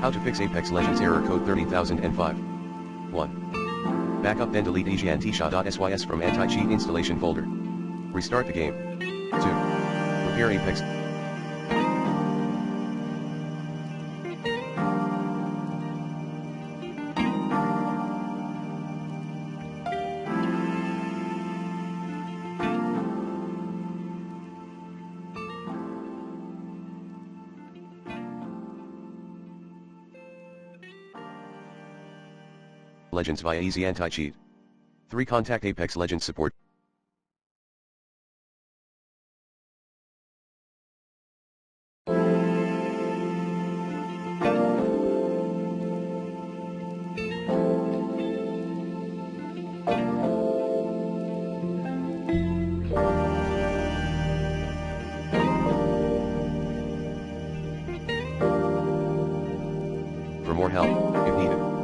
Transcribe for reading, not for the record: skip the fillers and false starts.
How to fix Apex Legends error code 30005. 1. Backup then delete agnt.sys from anti-cheat installation folder. Restart the game. 2. Repair Apex. Legends via Easy Anti-Cheat. 3. Contact Apex Legends support. For more help, if needed.